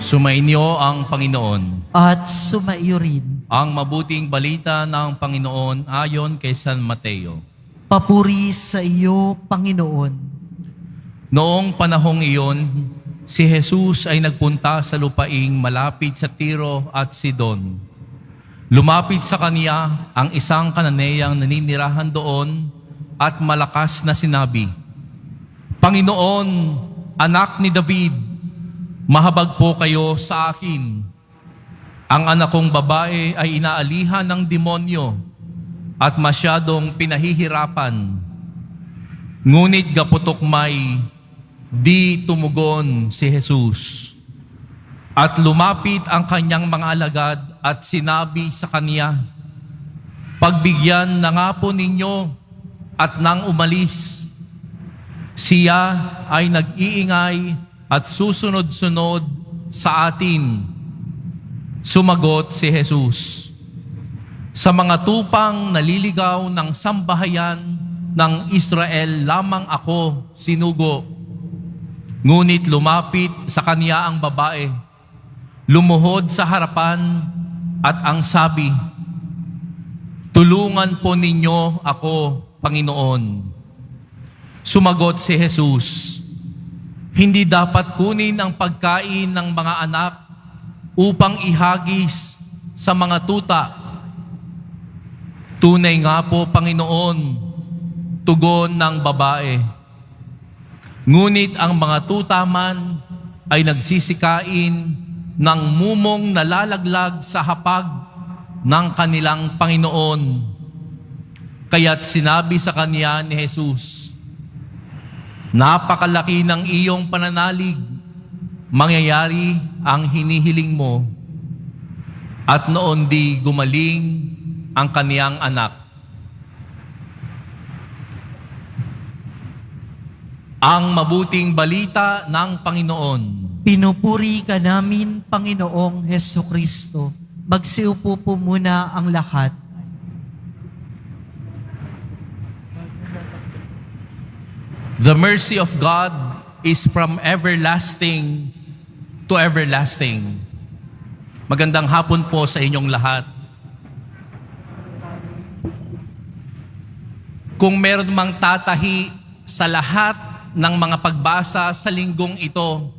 Sumainyo ang Panginoon. At sumaiyo rin. Ang mabuting balita ng Panginoon ayon kay San Mateo. Papuri sa iyo, Panginoon. Noong panahong iyon, si Jesus ay nagpunta sa lupaing malapit sa Tiro at Sidon. Lumapit sa kaniya ang isang Kananeyang naninirahan doon at malakas na sinabi, "Panginoon, anak ni David, mahabag po kayo sa akin. Ang anak kong babae ay inaalihan ng demonyo at masyadong pinahihirapan." Ngunit gaputok-may, di tumugon si Jesus. At lumapit ang kanyang mga alagad at sinabi sa kanya, "Pagbigyan na nga po ninyo." At nang umalis, siya ay nag-iingay at susunod-sunod sa atin. Sumagot si Jesus, "Sa mga tupang naliligaw ng sambahayan ng Israel lamang ako sinugo." Ngunit lumapit sa kaniya ang babae, lumuhod sa harapan at ang sabi, "Tulungan po ninyo ako, Panginoon." Sumagot si Jesus, "Hindi dapat kunin ang pagkain ng mga anak upang ihagis sa mga tuta." "Tunay nga po, Panginoon," tugon ng babae. Ngunit ang mga tuta man ay nagsisikain ng mumong nalalaglag sa hapag ng kanilang Panginoon. Kaya't sinabi sa kanya ni Jesus, "Napakalaki ng iyong pananalig, mangyayari ang hinihiling mo." At noon di gumaling ang kaniyang anak. Ang mabuting balita ng Panginoon. Pinupuri ka namin, Panginoong Hesukristo. Magsiupo po muna ang lahat. The mercy of God is from everlasting to everlasting. Magandang hapon po sa inyong lahat. Kung meron mang tatahi sa lahat ng mga pagbasa sa linggong ito,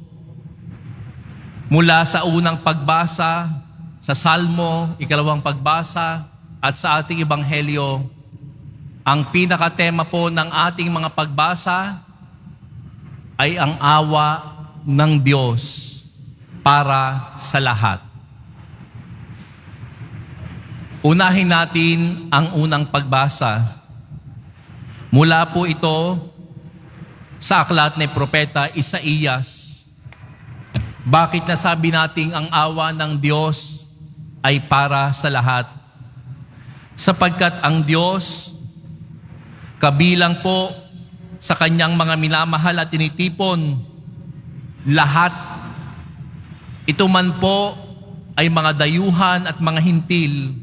mula sa unang pagbasa sa Salmo, ikalawang pagbasa, at sa ating Ebanghelyo, ang pinakatema po ng ating mga pagbasa ay ang awa ng Diyos para sa lahat. Unahin natin ang unang pagbasa. Mula po ito sa aklat ni Propeta Isaías. Bakit nasabi nating ang awa ng Diyos ay para sa lahat? Sapagkat ang Diyos, kabilang po sa kanyang mga minamahal at tinitipon, lahat. Ito man po ay mga dayuhan at mga hintil,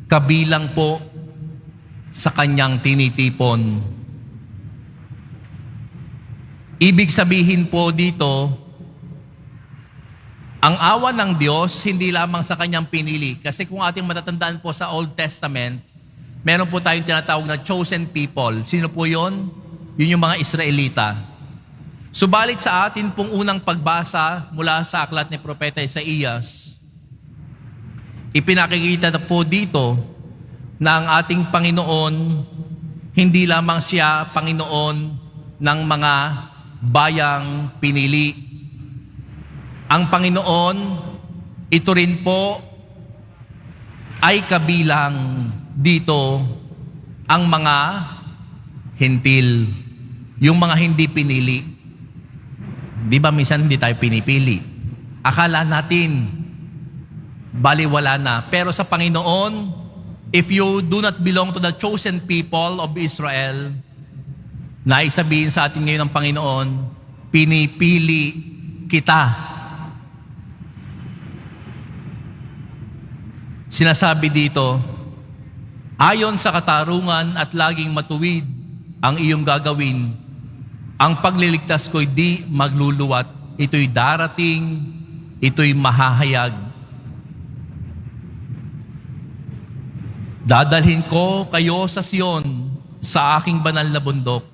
kabilang po sa kanyang tinitipon. Ibig sabihin po dito, ang awa ng Diyos hindi lamang sa kanyang pinili. Kasi kung ating matatandaan po sa Old Testament, meron po tayong tinatawag na chosen people. Sino po yun? Yun yung mga Israelita. Subalit sa atin pong unang pagbasa mula sa aklat ni Propeta Isaías, ipinakikita na po dito na ang ating Panginoon, hindi lamang siya Panginoon ng mga bayang pinili. Ang Panginoon, ito rin po ay kabilang dito ang mga hintil, yung mga hindi pinili. Di ba minsan hindi tayo pinipili? Akala natin baliwala na. Pero sa Panginoon, if you do not belong to the chosen people of Israel, naisabihin sa atin ngayon ng Panginoon, pinipili kita. Sinasabi dito, ayon sa katarungan at laging matuwid ang iyong gagawin, ang pagliligtas ko'y di magluluwat. Ito'y darating, ito'y mahahayag. Dadalhin ko kayo sa Sion, sa aking banal na bundok.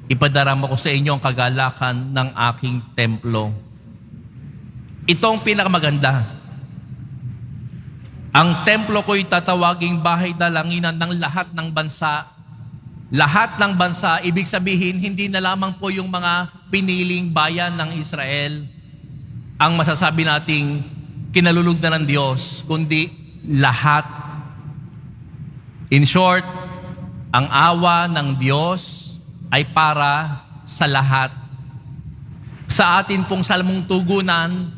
Ipadarama ko sa inyo ang kagalakan ng aking templo. Ito ang pinakamaganda. Ang templo ko'y tatawaging bahay dalanginan ng lahat ng bansa. Lahat ng bansa, ibig sabihin, hindi na lamang po yung mga piniling bayan ng Israel ang masasabi nating kinalulugdan ng Diyos, kundi lahat. In short, ang awa ng Diyos ay para sa lahat. Sa atin pong salmong tugunan,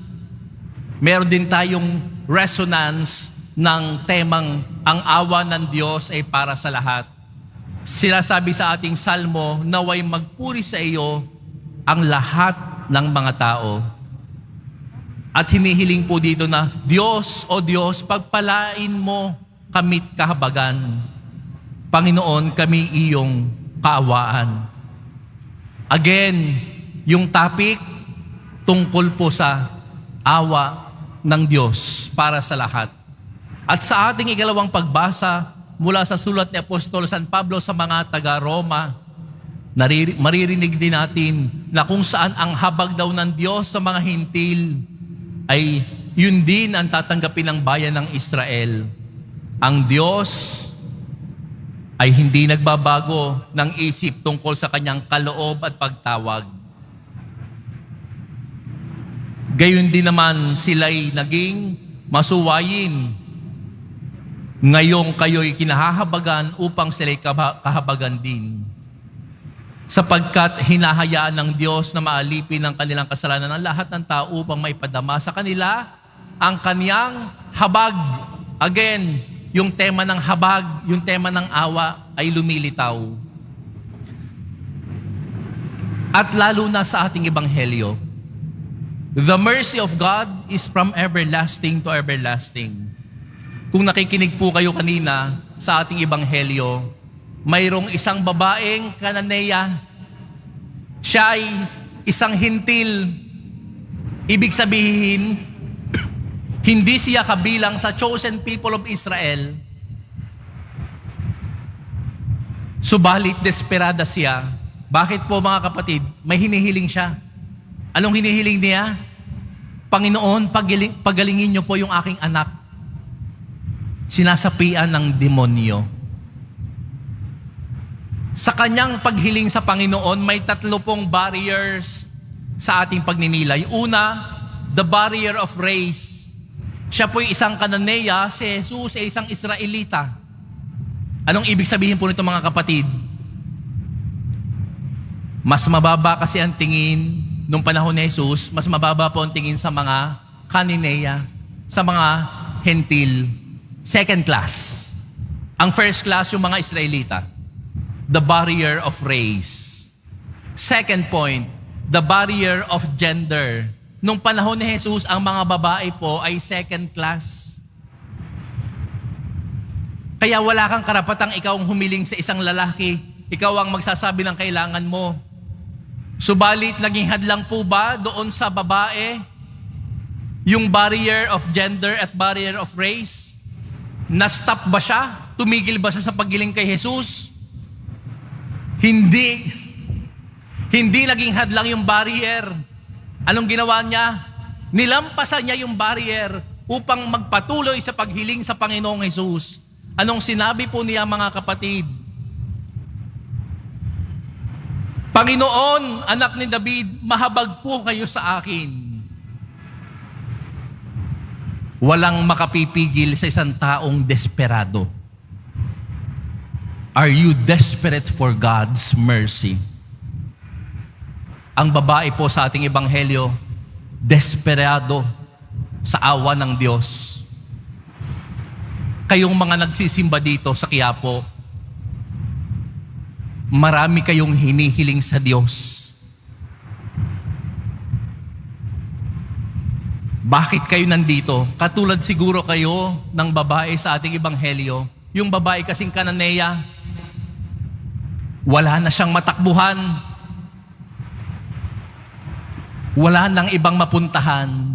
meron din tayong resonance ng temang ang awa ng Diyos ay para sa lahat. Sinasabi sa ating salmo, naway magpuri sa iyo ang lahat ng mga tao. At hinihiling po dito na, Diyos, o Diyos, pagpalain mo kamit kahabagan. Panginoon, kami iyong kaawaan. Again, yung topic tungkol po sa awa ng Diyos para sa lahat. At sa ating ikalawang pagbasa mula sa sulat ni Apostol San Pablo sa mga taga-Roma, maririnig din natin na kung saan ang habag daw ng Diyos sa mga hintil ay yun din ang tatanggapin ng bayan ng Israel. Ang Diyos ay hindi nagbabago ng isip tungkol sa kanyang kaloob at pagtawag. Gayon din naman sila'y naging masuwayin. Ngayong kayo'y kinahahabagan upang sila'y kahabagan din. Sapagkat hinahayaan ng Diyos na maalipin ang kanilang kasalanan ng lahat ng tao upang maipadama sa kanila ang kaniyang habag. Again, yung tema ng habag, yung tema ng awa ay lumilitaw. At lalo na sa ating ebanghelyo, the mercy of God is from everlasting to everlasting. Kung nakikinig po kayo kanina sa ating ebanghelyo, mayroong isang babaeng Kananeya. Siya ay isang hintil. Ibig sabihin, hindi siya kabilang sa chosen people of Israel. Subalit desperada siya. Bakit po mga kapatid? May hinihiling siya. Anong hinihiling niya? Panginoon, pagalingin niyo po yung aking anak. Sinasapian ng demonyo. Sa kanyang paghiling sa Panginoon, may 3 pong barriers sa ating pagninilay. Una, the barrier of race. Siya po'y isang Kananeya, si Jesus ay isang Israelita. Anong ibig sabihin po nito mga kapatid? Mas mababa kasi ang tingin nung panahon ni Jesus, mas mababa po ang tingin sa mga Kananeya, sa mga hentil. Second class. Ang first class, yung mga Israelita. The barrier of race. Second point, the barrier of gender. Nung panahon ni Jesus, ang mga babae po ay second class. Kaya wala kang karapatang ikaw ang humiling sa isang lalaki. Ikaw ang magsasabi ng kailangan mo. Subalit, naging hadlang po ba doon sa babae yung barrier of gender at barrier of race? Na-stop ba siya? Tumigil ba siya sa paggiling kay Jesus? Hindi. Hindi naging hadlang yung barrier. Anong ginawa niya? Nilampasan niya yung barrier upang magpatuloy sa paghiling sa Panginoong Jesus. Anong sinabi po niya mga kapatid? Panginoon, anak ni David, mahabag po kayo sa akin. Walang makapipigil sa isang taong desperado. Are you desperate for God's mercy? Ang babae po sa ating ebanghelyo, desperado sa awa ng Diyos. Kayong mga nagsisimba dito sa Quiapo, marami kayong hinihiling sa Diyos. Bakit kayo nandito? Katulad siguro kayo ng babae sa ating ebanghelyo. Yung babae kasing Kananeya, wala na siyang matakbuhan. Wala nang ibang mapuntahan.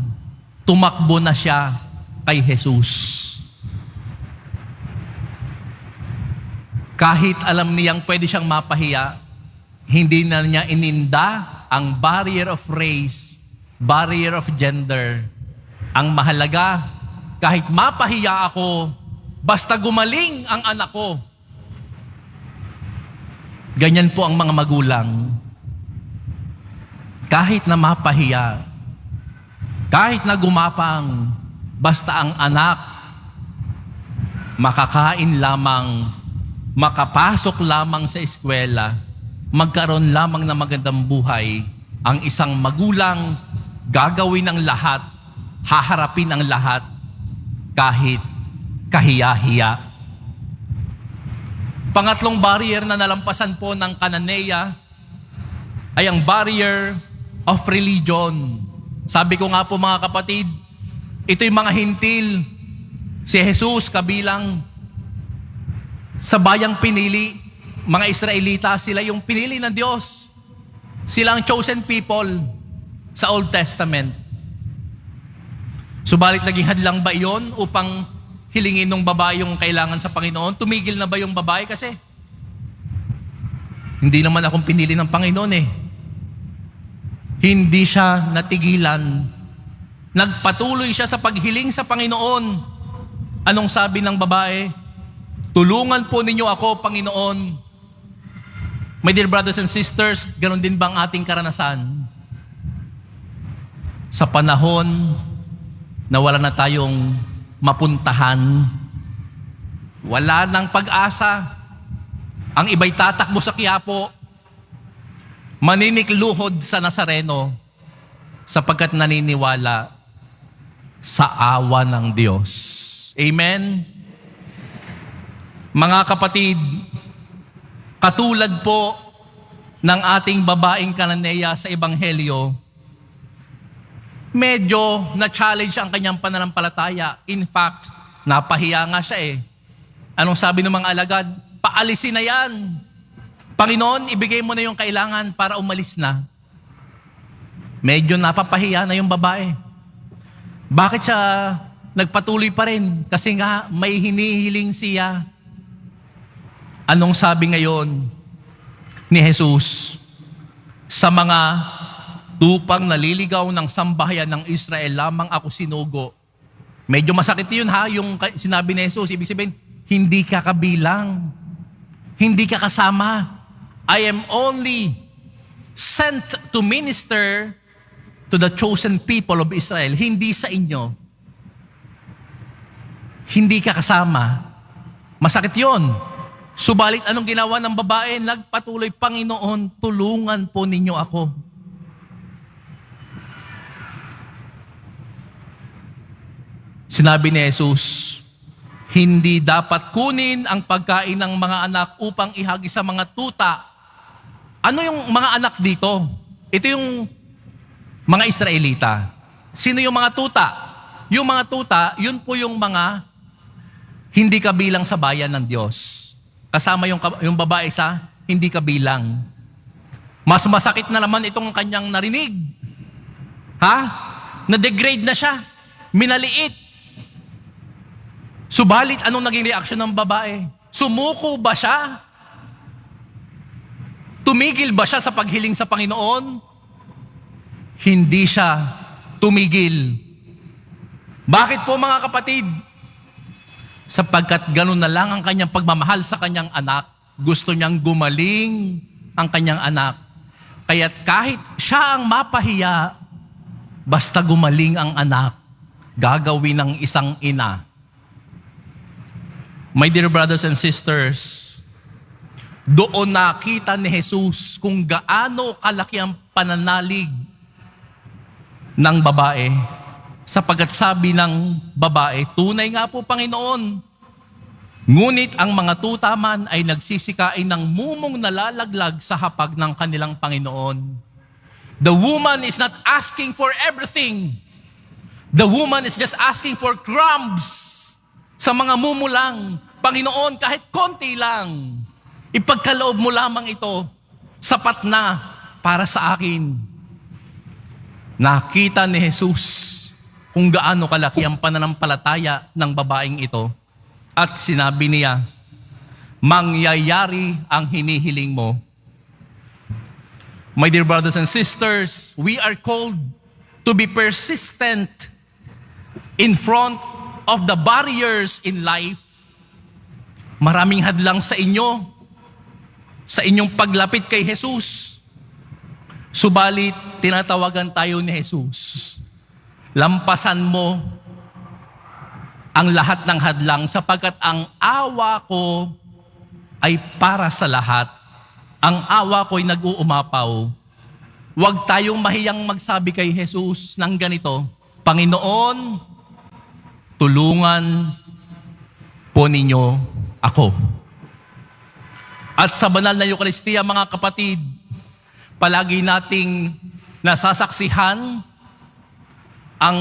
tumakbo na siya kay Jesus. Kahit alam niyang pwede siyang mapahiya, hindi na niya ininda ang barrier of race, barrier of gender. Ang mahalaga, kahit mapahiya ako, basta gumaling ang anak ko. Ganyan po ang mga magulang. Kahit na mapahiya, kahit na gumapang, basta ang anak makakain lamang, makapasok lamang sa eskwela, magkaroon lamang ng magandang buhay, ang isang magulang gagawin ang lahat, haharapin ang lahat, kahit kahiya-hiya. Pangatlong barrier na nalampasan po ng Cananea ay ang barrier of religion. Sabi ko nga po mga kapatid, ito yung mga hintil. Si Jesus kabilang sa bayang pinili, mga Israelita, sila yung pinili ng Diyos. Sila ang chosen people sa Old Testament. Subalit naging hadlang ba iyon upang hilingin ng babae yung kailangan sa Panginoon? Tumigil na ba yung babae? Kasi hindi naman akong pinili ng Panginoon eh. Hindi siya natigilan. Nagpatuloy siya sa paghiling sa Panginoon. Anong sabi ng babae? Tulungan po ninyo ako, Panginoon. My dear brothers and sisters, ganon din ba ang ating karanasan? Sa panahon na wala na tayong mapuntahan, wala nang pag-asa, ang iba'y tatakbo sa Quiapo, maninikluhod sa Nazareno, sapagkat naniniwala sa awa ng Diyos. Amen? Mga kapatid, katulad po ng ating babaeng Cananea sa Ebanghelyo, medyo na-challenge ang kanyang pananampalataya. In fact, napahiya nga siya eh. Anong sabi ng mga alagad? Paalisin na yan. Panginoon, ibigay mo na yung kailangan para umalis na. Medyo napapahiya na yung babae. Bakit siya nagpatuloy pa rin? Kasi nga may hinihiling siya. Anong sabi ngayon ni Jesus sa mga tupang naliligaw ng sambahayan ng Israel, lamang ako sinugo? Medyo masakit yun ha, yung sinabi ni Jesus. Ibig sabihin, hindi ka kabilang. Hindi ka kasama. I am only sent to minister to the chosen people of Israel. Hindi sa inyo. Hindi ka kasama. Masakit yun. Subalit anong ginawa ng babae? Nagpatuloy, Panginoon, tulungan po ninyo ako. Sinabi ni Jesus, hindi dapat kunin ang pagkain ng mga anak upang ihagi sa mga tuta. Ano yung mga anak dito? Ito yung mga Israelita. Sino yung mga tuta? Yung mga tuta, yun po yung mga hindi kabilang sa bayan ng Diyos. Kasama yung babae sa hindi kabilang. Mas masakit na naman itong kanyang narinig. Ha? Na-degrade na siya. Minaliit. Subalit, anong naging reaksyon ng babae? Sumuko ba siya? Tumigil ba siya sa paghiling sa Panginoon? Hindi siya tumigil. Bakit po mga kapatid? Sapagkat ganun na lang ang kanyang pagmamahal sa kanyang anak, gusto niyang gumaling ang kanyang anak. Kaya't kahit siya ang mapahiya, basta gumaling ang anak, gagawin ng isang ina. My dear brothers and sisters, doon nakita ni Jesus kung gaano kalaki ang pananalig ng babae. Sapagkat sabi ng babae, tunay nga po Panginoon, ngunit ang mga tutaman ay nagsisikain ng mumong nalalaglag sa hapag ng kanilang Panginoon. The woman is not asking for everything. The woman is just asking for crumbs sa mga mumulang. Panginoon, kahit konti lang, ipagkaloob mo lamang ito, sapat na para sa akin. Nakita ni Jesus kung gaano kalaki ang pananampalataya ng babaeng ito. At sinabi niya, mangyayari ang hinihiling mo. My dear brothers and sisters, we are called to be persistent in front of the barriers in life. Maraming hadlang sa inyo, sa inyong paglapit kay Jesus. Subalit, tinatawagan tayo ni Jesus. Lampasan mo ang lahat ng hadlang sapagkat ang awa ko ay para sa lahat. Ang awa ko ay nag-uumapaw. Huwag tayong mahiyang magsabi kay Jesus ng ganito, Panginoon, tulungan po ninyo ako. At sa banal na Eucharistia, mga kapatid, palagi nating nasasaksihan ang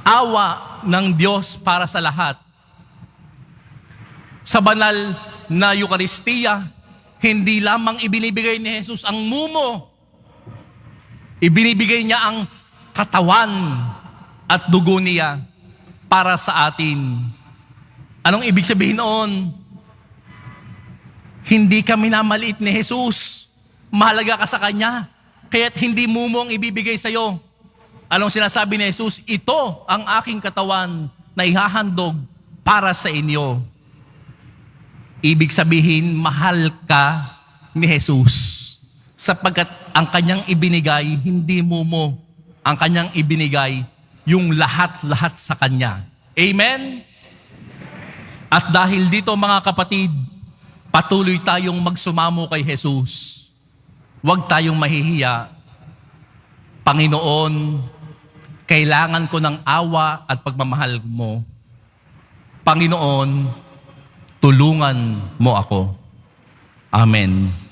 awa ng Diyos para sa lahat. Sa banal na Eucharistia, hindi lamang ibinibigay ni Jesus ang mumo, ibinibigay niya ang katawan at dugo niya para sa atin. Anong ibig sabihin noon? Hindi ka minamaliit ni Jesus. Mahalaga ka sa Kanya. Kaya't hindi mumo ang ibibigay sa iyo. Anong sinasabi ni Jesus? Ito ang aking katawan na ihahandog para sa inyo. Ibig sabihin, mahal ka ni Jesus. Sapagkat ang Kanyang ibinigay, hindi mumo. Ang Kanyang ibinigay, yung lahat-lahat sa Kanya. Amen? At dahil dito, mga kapatid, patuloy tayong magsumamo kay Jesus. Huwag tayong mahihiya. Panginoon, kailangan ko ng awa at pagmamahal mo. Panginoon, tulungan mo ako. Amen.